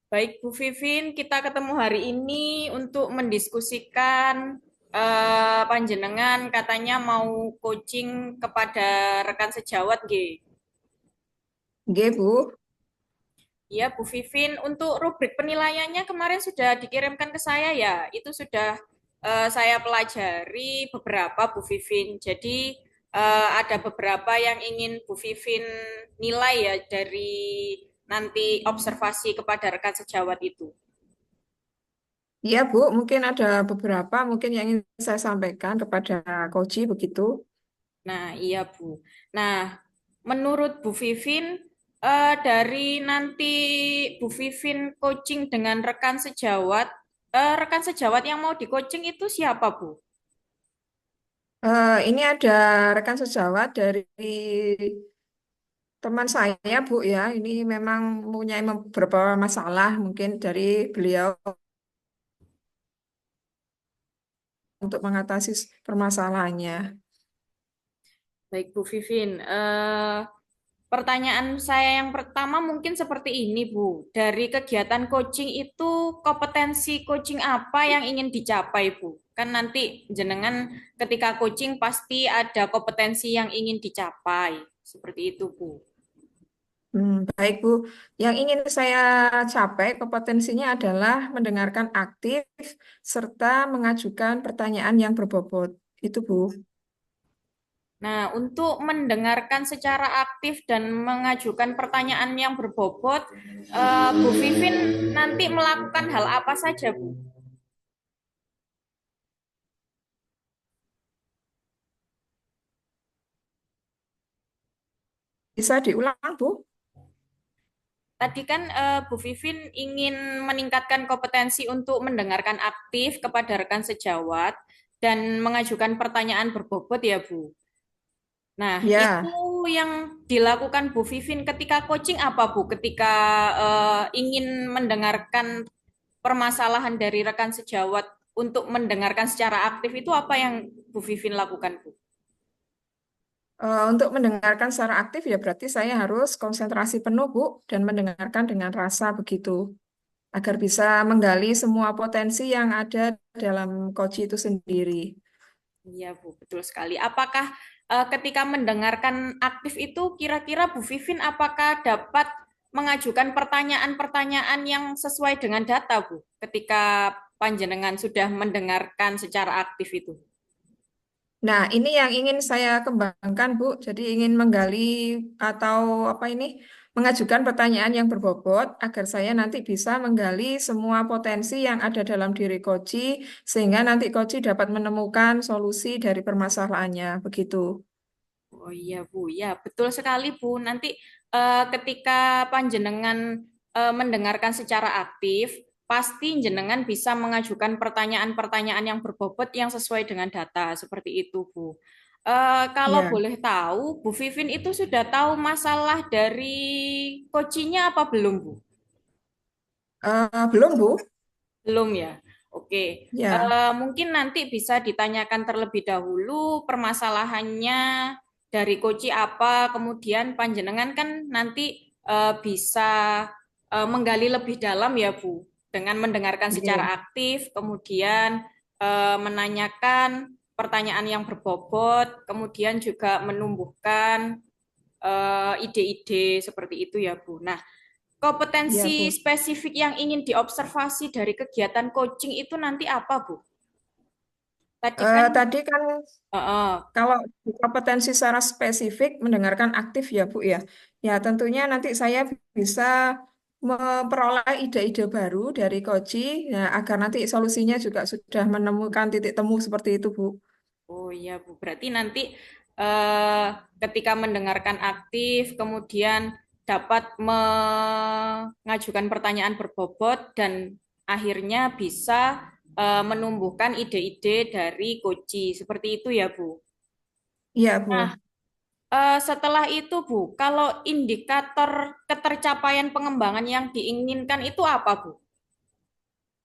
Baik, Bu Vivin, kita ketemu hari ini untuk mendiskusikan panjenengan katanya mau coaching kepada rekan sejawat, G. Nggih, Bu. Ya, Bu Vivin, untuk rubrik penilaiannya kemarin sudah dikirimkan ke saya ya. Itu sudah saya pelajari beberapa, Bu Vivin. Jadi ada beberapa yang ingin Bu Vivin nilai ya dari nanti observasi kepada rekan sejawat itu. Iya, Bu, mungkin ada beberapa mungkin yang ingin saya sampaikan kepada Koji begitu. Nah, iya Bu. Nah, menurut Bu Vivin, dari nanti Bu Vivin coaching dengan rekan sejawat yang mau di coaching itu siapa Bu? Ini ada rekan sejawat dari teman saya, Bu ya. Ini memang mempunyai beberapa masalah mungkin dari beliau untuk mengatasi permasalahannya. Baik Bu Vivin, pertanyaan saya yang pertama mungkin seperti ini Bu. Dari kegiatan coaching itu kompetensi coaching apa yang ingin dicapai Bu? Kan nanti jenengan ketika coaching pasti ada kompetensi yang ingin dicapai. Seperti itu Bu. Baik, Bu. Yang ingin saya capai kompetensinya adalah mendengarkan aktif serta mengajukan pertanyaan yang berbobot. Itu, Bu. Nah, untuk mendengarkan secara aktif dan mengajukan pertanyaan yang berbobot, Bu Vivin nanti melakukan hal apa saja, Bu? Bisa diulang, Bu? Tadi kan Bu Vivin ingin meningkatkan kompetensi untuk mendengarkan aktif kepada rekan sejawat dan mengajukan pertanyaan berbobot ya, Bu. Nah, itu Ya. yang dilakukan Bu Vivin ketika coaching apa, Bu? Ketika ingin mendengarkan permasalahan dari rekan sejawat untuk mendengarkan secara aktif itu apa yang Bu Vivin lakukan, Bu? Untuk mendengarkan secara aktif ya berarti saya harus konsentrasi penuh, Bu, dan mendengarkan dengan rasa begitu, agar bisa menggali semua potensi yang ada dalam Koji itu sendiri. Iya, Bu, betul sekali. Apakah ketika mendengarkan aktif itu kira-kira Bu Vivin apakah dapat mengajukan pertanyaan-pertanyaan yang sesuai dengan data, Bu, ketika panjenengan sudah mendengarkan secara aktif itu? Nah, ini yang ingin saya kembangkan, Bu. Jadi ingin menggali atau apa ini mengajukan pertanyaan yang berbobot agar saya nanti bisa menggali semua potensi yang ada dalam diri Koji sehingga nanti Koji dapat menemukan solusi dari permasalahannya. Begitu. Oh iya Bu, ya betul sekali Bu. Nanti ketika panjenengan mendengarkan secara aktif, pasti jenengan bisa mengajukan pertanyaan-pertanyaan yang berbobot yang sesuai dengan data seperti itu Bu. Kalau Ya. boleh tahu, Bu Vivin itu sudah tahu masalah dari coachingnya apa belum Bu? Belum, Bu? Belum ya. Oke. Ya. Mungkin nanti bisa ditanyakan terlebih dahulu permasalahannya dari Koci apa, kemudian panjenengan kan nanti bisa menggali lebih dalam ya Bu, dengan mendengarkan secara Oke. aktif, kemudian menanyakan pertanyaan yang berbobot, kemudian juga menumbuhkan ide-ide seperti itu ya Bu. Nah, Ya, kompetensi Bu. spesifik yang ingin diobservasi dari kegiatan coaching itu nanti apa, Bu? Tadi kan, Tadi kan uh, kalau kompetensi secara spesifik mendengarkan aktif ya, Bu ya. Ya, tentunya nanti saya bisa memperoleh ide-ide baru dari Koji ya, agar nanti solusinya juga sudah menemukan titik temu seperti itu, Bu. oh iya, Bu. Berarti nanti eh, ketika mendengarkan aktif, kemudian dapat mengajukan pertanyaan berbobot dan akhirnya bisa menumbuhkan ide-ide dari coaching. Seperti itu ya, Bu. Iya, Nah, Bu. setelah itu, Bu, kalau indikator ketercapaian pengembangan yang diinginkan itu apa, Bu?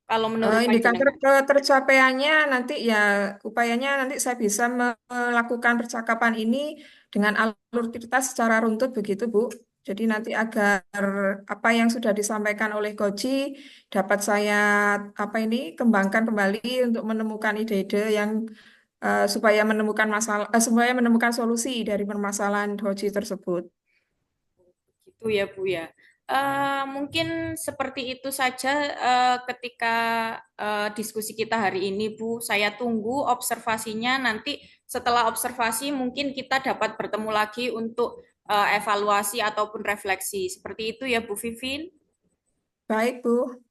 Kalau menurut Indikator panjenengan? ketercapaiannya nanti ya upayanya nanti saya bisa melakukan percakapan ini dengan alur cerita secara runtut begitu, Bu. Jadi nanti agar apa yang sudah disampaikan oleh Koji dapat saya apa ini kembangkan kembali untuk menemukan ide-ide yang supaya menemukan supaya menemukan solusi dari permasalahan Koji tersebut. Gitu ya Bu ya. Mungkin seperti itu saja ketika diskusi kita hari ini Bu. Saya tunggu observasinya nanti setelah observasi mungkin kita dapat bertemu lagi untuk evaluasi ataupun refleksi. Seperti itu ya Bu Vivin. Baik, Bu.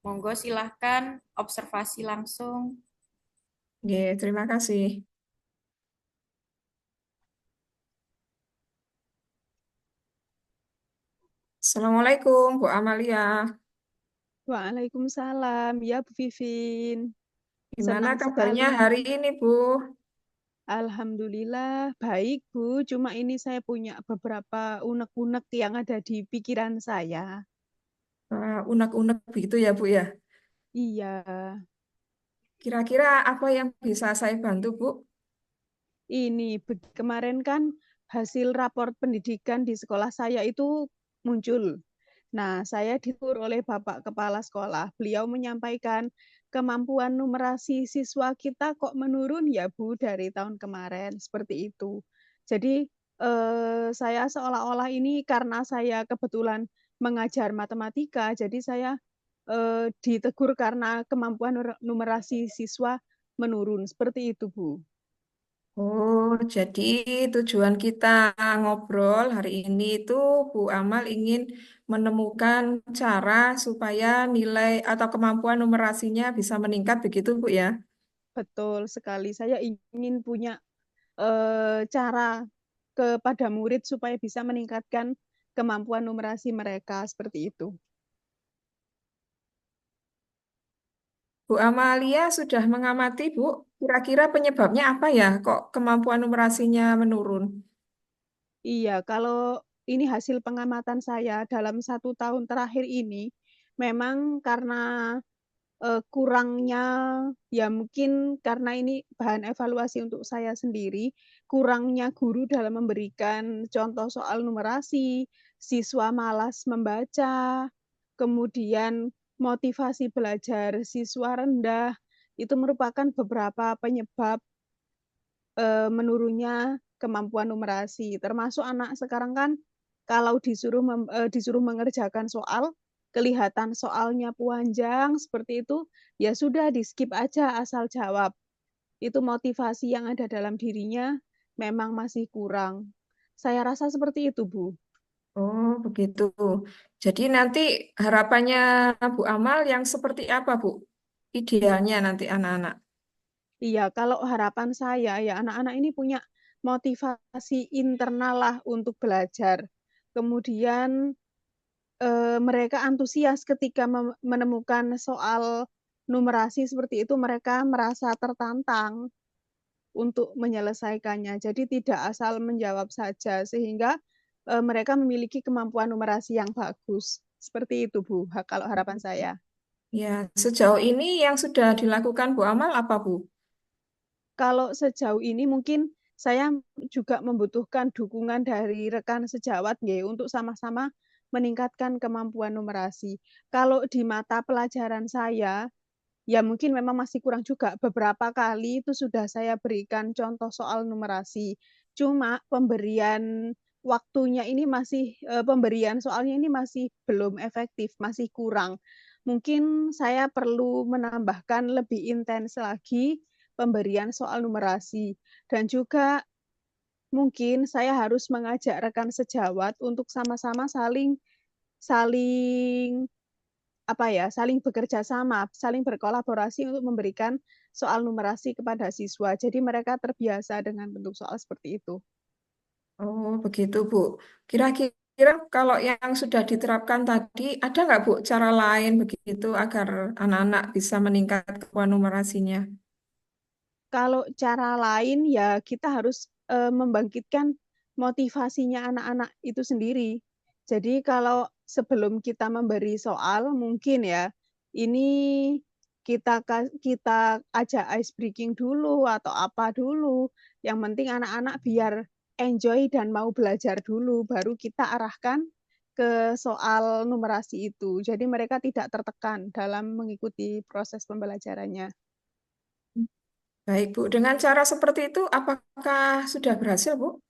Monggo silahkan observasi langsung. Oke, terima kasih. Assalamualaikum, Bu Amalia. Waalaikumsalam, ya Bu Vivin. Gimana Senang kabarnya sekali. hari ini, Bu? Alhamdulillah, baik Bu. Cuma ini saya punya beberapa unek-unek yang ada di pikiran saya. Unek-unek begitu ya, Bu ya. Iya, Kira-kira apa yang bisa saya bantu, Bu? ini kemarin kan hasil raport pendidikan di sekolah saya itu muncul. Nah, saya ditegur oleh Bapak Kepala Sekolah. Beliau menyampaikan kemampuan numerasi siswa kita kok menurun ya Bu dari tahun kemarin, seperti itu. Jadi saya seolah-olah ini karena saya kebetulan mengajar matematika, jadi saya ditegur karena kemampuan numerasi siswa menurun, seperti itu Bu. Oh, jadi tujuan kita ngobrol hari ini itu Bu Amal ingin menemukan cara supaya nilai atau kemampuan numerasinya bisa meningkat begitu, Bu ya. Betul sekali, saya ingin punya cara kepada murid supaya bisa meningkatkan kemampuan numerasi mereka seperti itu. Bu Amalia sudah mengamati, Bu. Kira-kira penyebabnya apa ya? Kok kemampuan numerasinya menurun? Iya, kalau ini hasil pengamatan saya dalam 1 tahun terakhir ini, memang karena kurangnya, ya mungkin karena ini bahan evaluasi untuk saya sendiri, kurangnya guru dalam memberikan contoh soal numerasi, siswa malas membaca, kemudian motivasi belajar siswa rendah, itu merupakan beberapa penyebab menurunnya kemampuan numerasi. Termasuk anak sekarang kan kalau disuruh mengerjakan soal, kelihatan soalnya panjang seperti itu, ya sudah di-skip aja asal jawab. Itu motivasi yang ada dalam dirinya memang masih kurang. Saya rasa seperti itu, Bu. Oh, begitu. Jadi nanti harapannya Bu Amal yang seperti apa, Bu? Idealnya nanti anak-anak. Iya, kalau harapan saya ya anak-anak ini punya motivasi internal lah untuk belajar. Kemudian mereka antusias ketika menemukan soal numerasi seperti itu, mereka merasa tertantang untuk menyelesaikannya. Jadi tidak asal menjawab saja, sehingga mereka memiliki kemampuan numerasi yang bagus. Seperti itu, Bu, kalau harapan saya. Ya, sejauh ini yang sudah dilakukan Bu Amal apa, Bu? Kalau sejauh ini mungkin saya juga membutuhkan dukungan dari rekan sejawat nggih, untuk sama-sama meningkatkan kemampuan numerasi. Kalau di mata pelajaran saya, ya mungkin memang masih kurang juga. Beberapa kali itu sudah saya berikan contoh soal numerasi. Cuma pemberian waktunya ini masih, pemberian soalnya ini masih belum efektif, masih kurang. Mungkin saya perlu menambahkan lebih intens lagi pemberian soal numerasi. Dan juga mungkin saya harus mengajak rekan sejawat untuk sama-sama saling saling apa ya, saling bekerja sama, saling berkolaborasi untuk memberikan soal numerasi kepada siswa. Jadi mereka terbiasa dengan bentuk soal seperti itu. Oh, begitu, Bu. Kira-kira kalau yang sudah diterapkan tadi, ada nggak, Bu, cara lain begitu agar anak-anak bisa meningkat kemampuan numerasinya? Kalau cara lain ya kita harus membangkitkan motivasinya anak-anak itu sendiri. Jadi kalau sebelum kita memberi soal mungkin ya ini kita ajak ice breaking dulu atau apa dulu. Yang penting anak-anak biar enjoy dan mau belajar dulu, baru kita arahkan ke soal numerasi itu. Jadi mereka tidak tertekan dalam mengikuti proses pembelajarannya. Baik, Bu. Dengan cara seperti itu, apakah sudah berhasil, Bu?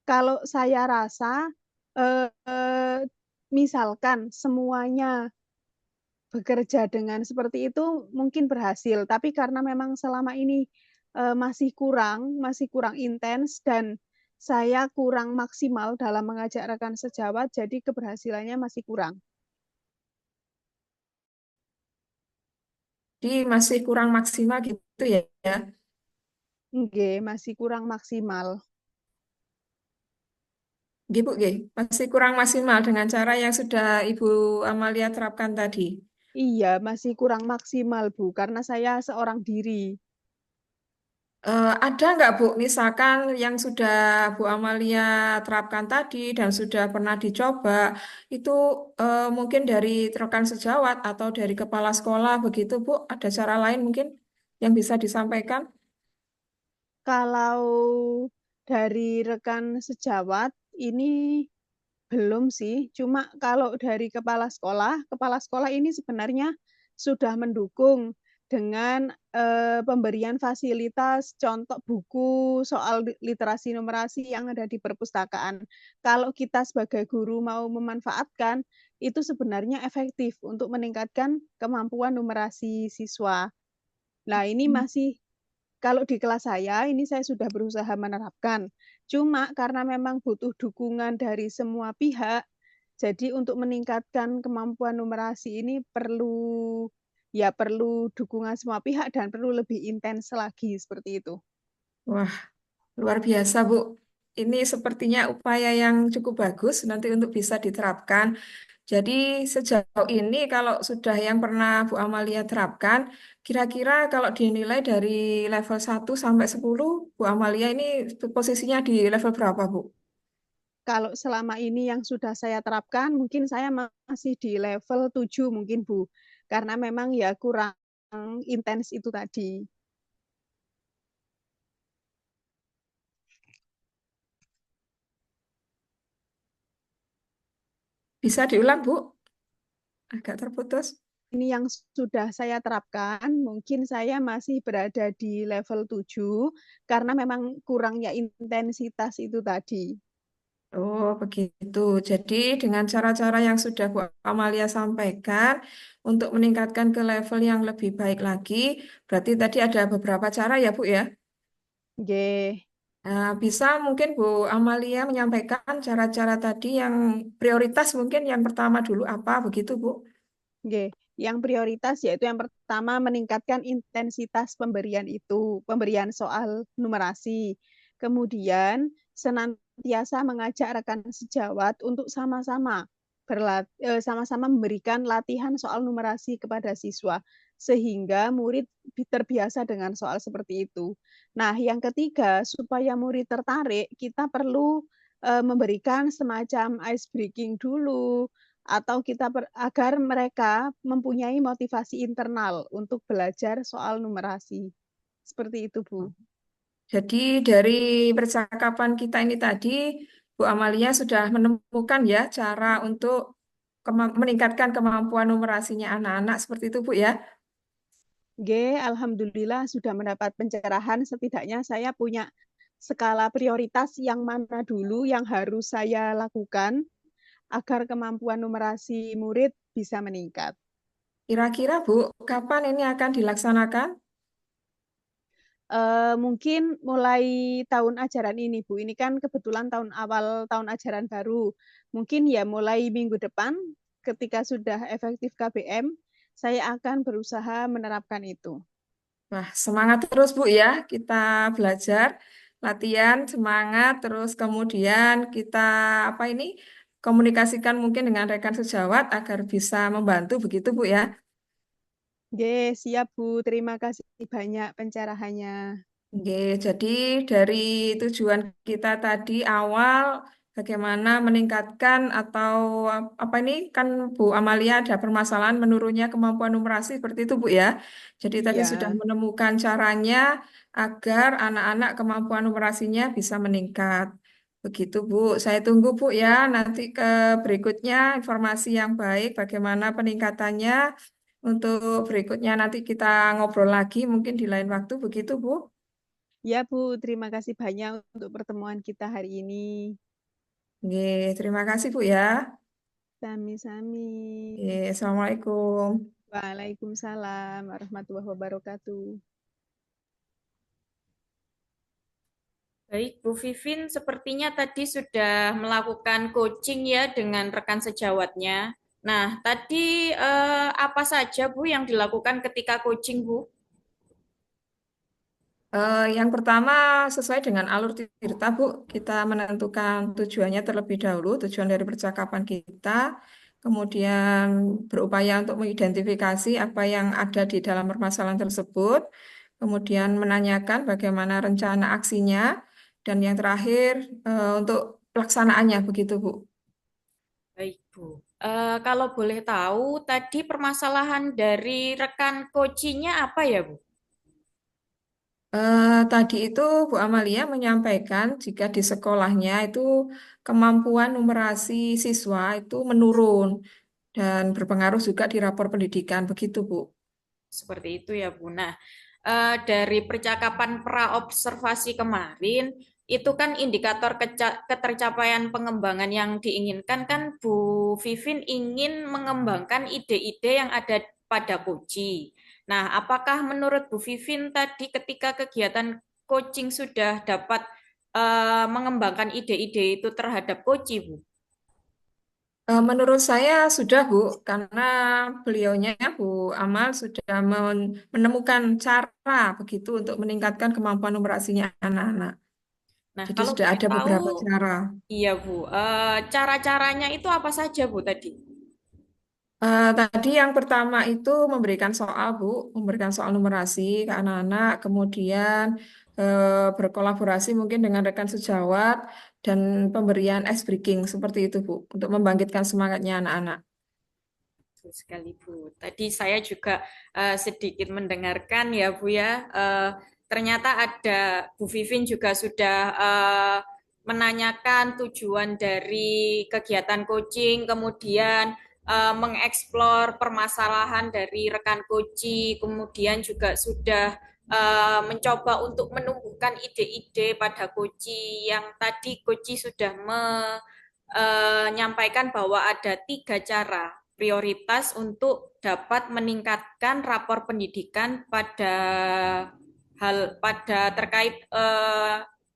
Kalau saya rasa, misalkan semuanya bekerja dengan seperti itu mungkin berhasil, tapi karena memang selama ini masih kurang intens dan saya kurang maksimal dalam mengajak rekan sejawat, jadi keberhasilannya masih kurang. Jadi masih kurang maksimal gitu ya. Ya. Nggih, masih kurang maksimal. Nggih, Bu, nggih. Masih kurang maksimal dengan cara yang sudah Ibu Amalia terapkan tadi. Iya, masih kurang maksimal, Bu, karena saya seorang diri. Ada nggak, Bu, misalkan yang sudah Bu Amalia terapkan tadi dan sudah pernah dicoba, itu mungkin dari rekan sejawat atau dari kepala sekolah begitu, Bu? Ada cara lain mungkin yang bisa disampaikan? Kalau dari rekan sejawat ini belum sih, cuma kalau dari kepala sekolah ini sebenarnya sudah mendukung dengan pemberian fasilitas contoh buku soal literasi numerasi yang ada di perpustakaan. Kalau kita sebagai guru mau memanfaatkan, itu sebenarnya efektif untuk meningkatkan kemampuan numerasi siswa. Nah, ini masih kalau di kelas saya, ini saya sudah berusaha menerapkan. Cuma karena memang butuh dukungan dari semua pihak, jadi untuk meningkatkan kemampuan numerasi ini perlu dukungan semua pihak dan perlu lebih intens lagi seperti itu. Wah, luar biasa, Bu. Ini sepertinya upaya yang cukup bagus nanti untuk bisa diterapkan. Jadi sejauh ini kalau sudah yang pernah Bu Amalia terapkan, kira-kira kalau dinilai dari level 1 sampai 10, Bu Amalia ini posisinya di level berapa, Bu? Kalau selama ini yang sudah saya terapkan, mungkin saya masih di level 7 mungkin Bu. Karena memang ya kurang intens itu tadi. Bisa diulang, Bu? Agak terputus. Ini yang sudah saya terapkan, mungkin saya masih berada di level 7 karena memang kurangnya intensitas itu tadi. Oh, begitu. Jadi dengan cara-cara yang sudah Bu Amalia sampaikan untuk meningkatkan ke level yang lebih baik lagi, berarti tadi ada beberapa cara ya, Bu ya? Oke, Nah, bisa mungkin Bu Amalia menyampaikan cara-cara tadi yang prioritas mungkin yang pertama dulu apa begitu, Bu? oke. Yang prioritas yaitu yang pertama meningkatkan intensitas pemberian soal numerasi. Kemudian senantiasa mengajak rekan sejawat untuk sama-sama memberikan latihan soal numerasi kepada siswa sehingga murid terbiasa dengan soal seperti itu. Nah, yang ketiga, supaya murid tertarik, kita perlu memberikan semacam ice breaking dulu, atau agar mereka mempunyai motivasi internal untuk belajar soal numerasi. Seperti itu, Bu. Jadi dari percakapan kita ini tadi, Bu Amalia sudah menemukan ya cara untuk meningkatkan kemampuan numerasinya anak-anak seperti itu, Bu ya. G, Alhamdulillah sudah mendapat pencerahan. Setidaknya saya punya skala prioritas yang mana dulu yang harus saya lakukan agar kemampuan numerasi murid bisa meningkat. Kira-kira Bu, kapan ini akan dilaksanakan? Mungkin mulai tahun ajaran ini, Bu. Ini kan kebetulan awal tahun ajaran baru. Mungkin ya mulai minggu depan, ketika sudah efektif KBM, saya akan berusaha menerapkan itu. Wah, semangat terus Bu ya. Kita belajar, latihan, semangat, terus kemudian kita apa ini komunikasikan mungkin dengan rekan sejawat agar bisa membantu begitu Bu ya. Oke, siap Bu. Terima kasih banyak pencerahannya. Oke, jadi dari tujuan kita tadi awal bagaimana meningkatkan atau apa ini kan Bu Amalia ada permasalahan menurunnya kemampuan numerasi seperti itu Bu ya. Jadi tadi sudah Iya. menemukan caranya agar anak-anak kemampuan numerasinya bisa meningkat. Begitu Bu, saya tunggu Bu ya nanti ke berikutnya informasi yang baik bagaimana peningkatannya. Untuk berikutnya nanti kita ngobrol lagi mungkin di lain waktu begitu Bu. Ya, Bu, terima kasih banyak untuk pertemuan kita hari ini. Oke, terima kasih Bu ya. Sami-sami. Oke, Assalamualaikum. Waalaikumsalam warahmatullahi wabarakatuh. Baik, Bu Vivin sepertinya tadi sudah melakukan coaching ya dengan rekan sejawatnya. Nah, tadi apa saja Bu yang dilakukan ketika coaching, Bu? Yang pertama sesuai dengan alur cerita Bu, kita menentukan tujuannya terlebih dahulu, tujuan dari percakapan kita, kemudian berupaya untuk mengidentifikasi apa yang ada di dalam permasalahan tersebut, kemudian menanyakan bagaimana rencana aksinya, dan yang terakhir untuk pelaksanaannya begitu Bu. Baik, Bu. Kalau boleh tahu, tadi permasalahan dari rekan coachingnya apa ya, Bu? Tadi itu Bu Amalia menyampaikan jika di sekolahnya itu kemampuan numerasi siswa itu menurun dan berpengaruh juga di rapor pendidikan, begitu Bu. Seperti itu ya, Bu. Nah, dari percakapan pra-observasi kemarin, itu kan indikator ketercapaian pengembangan yang diinginkan kan Bu Vivin ingin mengembangkan ide-ide yang ada pada Koci. Nah, apakah menurut Bu Vivin tadi ketika kegiatan coaching sudah dapat mengembangkan ide-ide itu terhadap Koci, Bu? Menurut saya sudah Bu, karena beliaunya Bu Amal sudah menemukan cara begitu untuk meningkatkan kemampuan numerasinya anak-anak. Nah, Jadi kalau sudah boleh ada tahu, beberapa cara. iya Bu, cara-caranya itu apa saja Bu tadi? Tadi yang pertama itu memberikan soal, Bu, memberikan soal numerasi ke anak-anak, kemudian berkolaborasi mungkin dengan rekan sejawat dan pemberian ice breaking seperti itu, Bu, untuk membangkitkan semangatnya anak-anak. Betul sekali Bu. Tadi saya juga sedikit mendengarkan ya Bu ya. Ternyata ada Bu Vivin juga sudah menanyakan tujuan dari kegiatan coaching, kemudian mengeksplor permasalahan dari rekan coaching, kemudian juga sudah mencoba untuk menumbuhkan ide-ide pada coaching yang tadi coaching sudah menyampaikan bahwa ada 3 cara prioritas untuk dapat meningkatkan rapor pendidikan pada terkait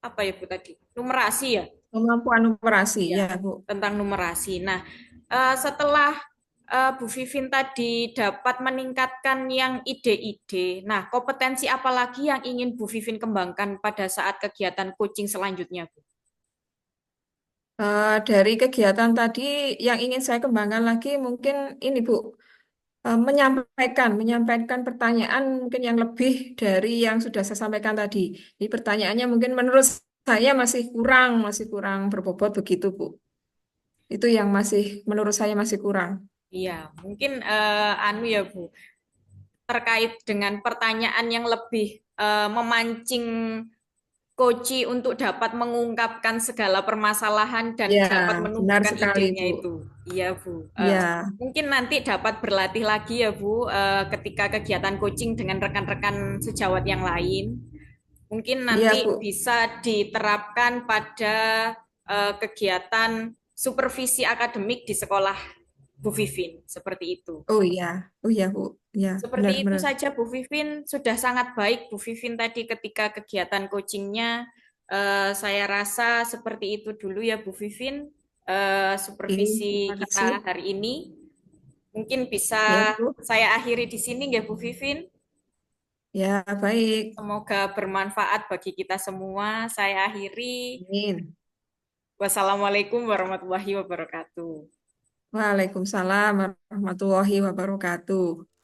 apa ya Bu tadi numerasi ya Kemampuan numerasi, ya ya, Bu. tentang numerasi. Nah setelah Bu Vivin tadi dapat meningkatkan yang ide-ide, nah kompetensi apa lagi yang ingin Bu Vivin kembangkan pada saat kegiatan coaching selanjutnya Bu? Dari kegiatan tadi yang ingin saya kembangkan lagi mungkin ini, Bu, menyampaikan pertanyaan mungkin yang lebih dari yang sudah saya sampaikan tadi. Jadi pertanyaannya mungkin menurut saya masih kurang berbobot begitu, Bu. Itu yang masih menurut saya masih kurang. Iya, mungkin anu ya Bu, terkait dengan pertanyaan yang lebih memancing Koci untuk dapat mengungkapkan segala permasalahan dan Ya, dapat benar menumbuhkan sekali, idenya Bu. itu. Iya, Bu. Ya, Mungkin nanti dapat berlatih lagi ya, Bu, ketika kegiatan coaching dengan rekan-rekan sejawat yang lain. Mungkin iya, nanti Bu. bisa diterapkan pada kegiatan supervisi akademik di sekolah Bu Vivin, seperti itu. Oh iya, Bu. Ya, Seperti itu benar-benar. saja Bu Vivin, sudah sangat baik Bu Vivin tadi ketika kegiatan coachingnya. Saya rasa seperti itu dulu ya Bu Vivin, Oke, supervisi terima kita kasih. hari ini. Mungkin bisa Ya, Bu. saya akhiri di sini ya Bu Vivin. Ya, baik. Semoga bermanfaat bagi kita semua. Saya akhiri. Amin. Wassalamualaikum warahmatullahi wabarakatuh. Waalaikumsalam warahmatullahi wabarakatuh.